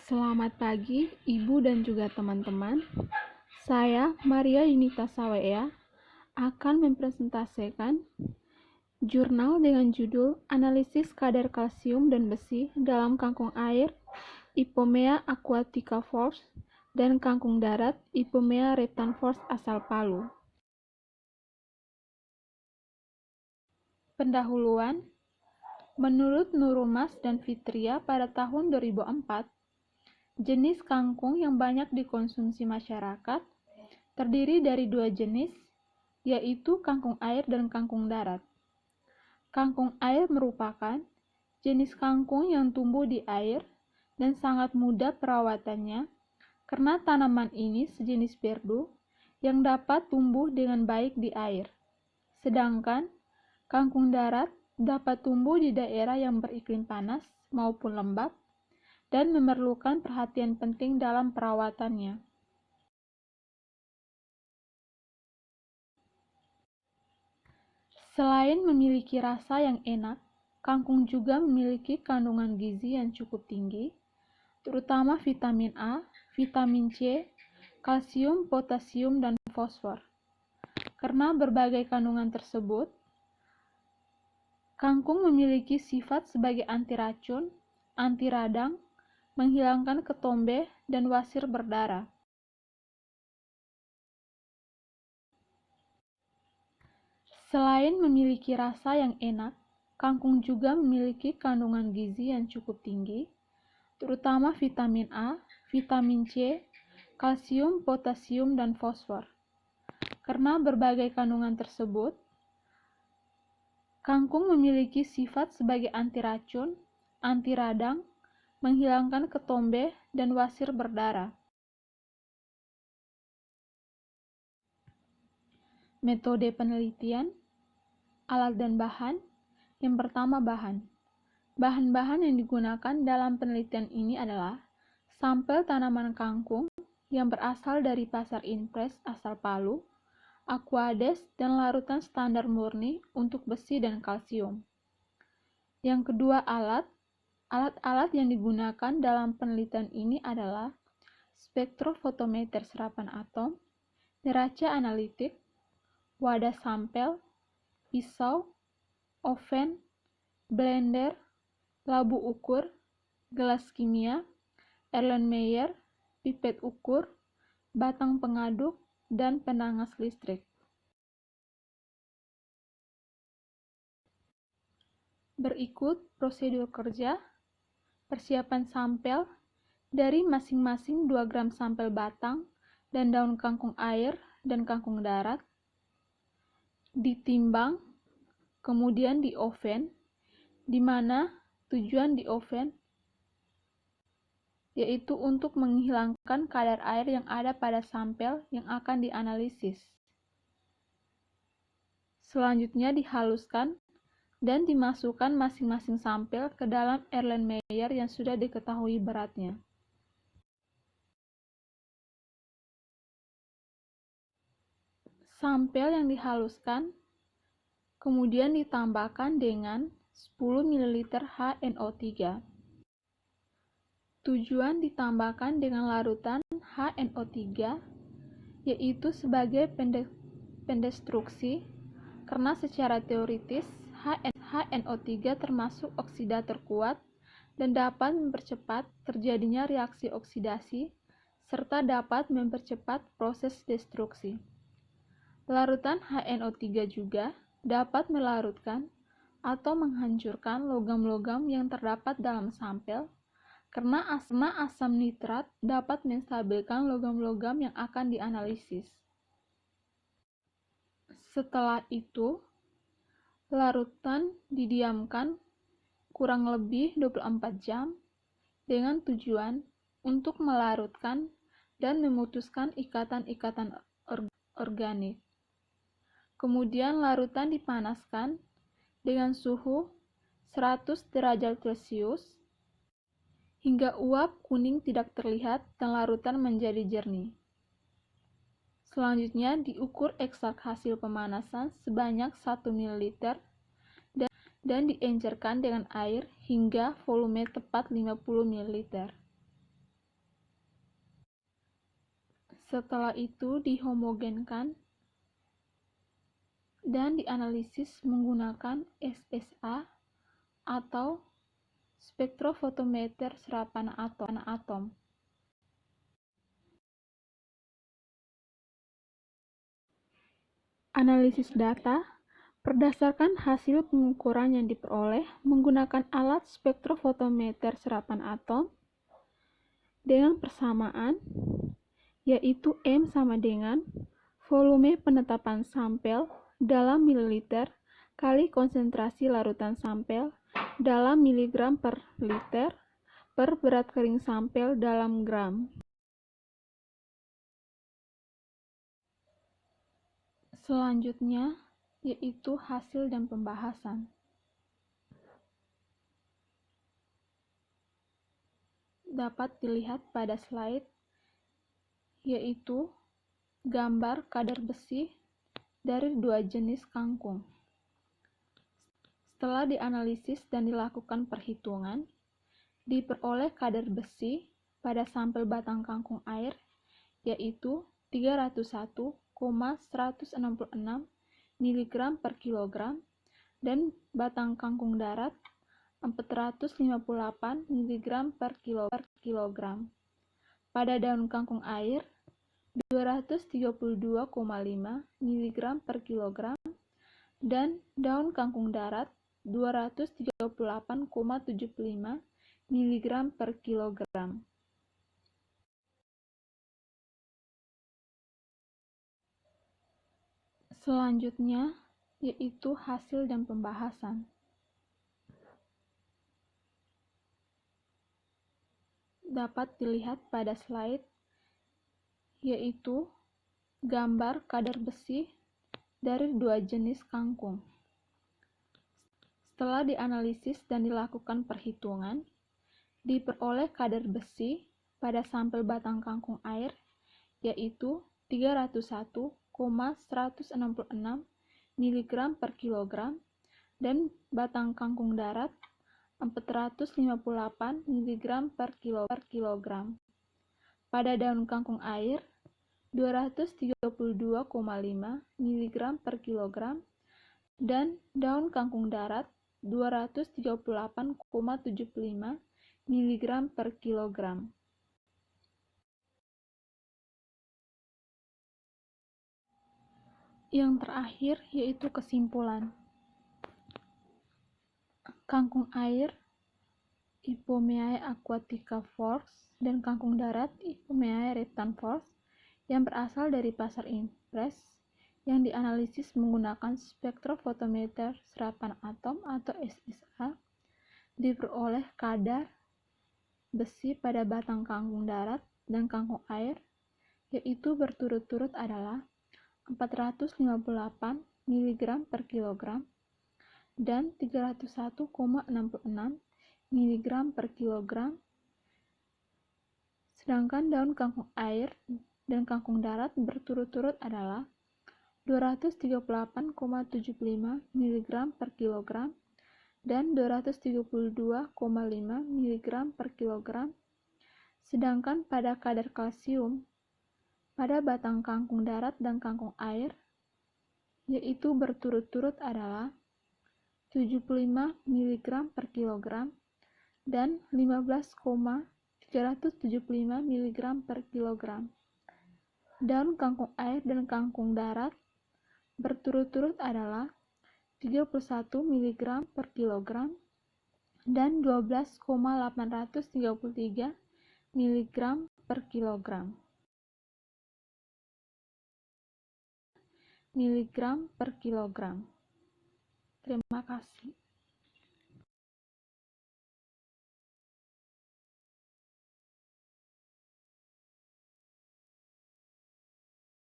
Selamat pagi, Ibu dan juga teman-teman. Saya, Maria Yunita Sawea, akan mempresentasikan jurnal dengan judul Analisis Kadar Kalsium dan Besi dalam Kangkung Air Ipomea aquatica Force dan Kangkung Darat Ipomea reptanforce asal Palu. Pendahuluan. Menurut Nurumas dan Fitria pada tahun 2004, jenis kangkung yang banyak dikonsumsi masyarakat terdiri dari dua jenis, yaitu kangkung air dan kangkung darat. Kangkung air merupakan jenis kangkung yang tumbuh di air dan sangat mudah perawatannya karena tanaman ini sejenis berdu yang dapat tumbuh dengan baik di air. Sedangkan kangkung darat dapat tumbuh di daerah yang beriklim panas maupun lembab dan memerlukan perhatian penting dalam perawatannya. Selain memiliki rasa yang enak, kangkung juga memiliki kandungan gizi yang cukup tinggi, terutama vitamin A, vitamin C, kalsium, potasium, dan fosfor. Karena berbagai kandungan tersebut, kangkung memiliki sifat sebagai anti racun, anti radang, menghilangkan ketombe, dan wasir berdarah. Selain memiliki rasa yang enak, kangkung juga memiliki kandungan gizi yang cukup tinggi, terutama vitamin A, vitamin C, kalsium, potasium, dan fosfor. Karena berbagai kandungan tersebut, kangkung memiliki sifat sebagai anti racun, anti radang, menghilangkan ketombe, dan wasir berdarah. Metode penelitian, alat dan bahan. Yang pertama, bahan. Bahan-bahan yang digunakan dalam penelitian ini adalah sampel tanaman kangkung yang berasal dari pasar impres asal Palu, aquades, dan larutan standar murni untuk besi dan kalsium. Yang kedua, alat. Alat-alat yang digunakan dalam penelitian ini adalah spektrofotometer serapan atom, neraca analitik, wadah sampel, pisau, oven, blender, labu ukur, gelas kimia, Erlenmeyer, pipet ukur, batang pengaduk, dan penangas listrik. Berikut prosedur kerja. Persiapan sampel dari masing-masing 2 gram sampel batang dan daun kangkung air dan kangkung darat. Ditimbang, kemudian di oven, di mana tujuan di oven yaitu untuk menghilangkan kadar air yang ada pada sampel yang akan dianalisis. Selanjutnya dihaluskan dan dimasukkan masing-masing sampel ke dalam Erlenmeyer yang sudah diketahui beratnya. Sampel yang dihaluskan kemudian ditambahkan dengan 10 ml HNO3. Tujuan ditambahkan dengan larutan HNO3 yaitu sebagai pendestruksi karena secara teoritis HNO3 termasuk oksidator kuat dan dapat mempercepat terjadinya reaksi oksidasi serta dapat mempercepat proses destruksi. Larutan HNO3 juga dapat melarutkan atau menghancurkan logam-logam yang terdapat dalam sampel karena asam nitrat dapat menstabilkan logam-logam yang akan dianalisis. Setelah itu, larutan didiamkan kurang lebih 24 jam dengan tujuan untuk melarutkan dan memutuskan ikatan-ikatan organik. Kemudian larutan dipanaskan dengan suhu 100 derajat Celcius hingga uap kuning tidak terlihat dan larutan menjadi jernih. Selanjutnya diukur ekstrak hasil pemanasan sebanyak 1 ml dan diencerkan dengan air hingga volume tepat 50 ml. Setelah itu dihomogenkan dan dianalisis menggunakan SSA atau spektrofotometer serapan atom. Analisis data berdasarkan hasil pengukuran yang diperoleh menggunakan alat spektrofotometer serapan atom dengan persamaan, yaitu M sama dengan volume penetapan sampel dalam mililiter kali konsentrasi larutan sampel dalam miligram per liter per berat kering sampel dalam gram. Selanjutnya, yaitu hasil dan pembahasan. Dapat dilihat pada slide, yaitu gambar kadar besi dari dua jenis kangkung. Setelah dianalisis dan dilakukan perhitungan, diperoleh kadar besi pada sampel batang kangkung air, yaitu 301,166 mg per kilogram, dan batang kangkung darat 458 mg per kilogram. Pada daun kangkung air 232,5 mg per kilogram, dan daun kangkung darat 238,75 mg per kilogram. Selanjutnya, yaitu hasil dan pembahasan. Dapat dilihat pada slide, yaitu gambar kadar besi dari dua jenis kangkung. Setelah dianalisis dan dilakukan perhitungan, diperoleh kadar besi pada sampel batang kangkung air, yaitu 301,166 mg per kilogram, dan batang kangkung darat 458 mg per kilogram. Pada daun kangkung air 232,5 mg per kilogram, dan daun kangkung darat 238,75 mg per kilogram. Yang terakhir yaitu kesimpulan. Kangkung air Ipomoea aquatica Force dan kangkung darat Ipomoea reptans yang berasal dari pasar impres yang dianalisis menggunakan spektrofotometer serapan atom atau SSA, diperoleh kadar besi pada batang kangkung darat dan kangkung air, yaitu berturut-turut adalah 458 mg per kilogram dan 301,66 mg per kilogram, sedangkan daun kangkung air dan kangkung darat berturut-turut adalah 238,75 mg per kilogram dan 232,5 mg per kilogram, sedangkan pada kadar kalsium pada batang kangkung darat dan kangkung air, yaitu berturut-turut adalah 75 mg per kilogram dan 15,375 mg per kilogram. Daun kangkung air dan kangkung darat berturut-turut adalah 31 mg per kilogram dan 12,833 mg per kilogram. Terima kasih.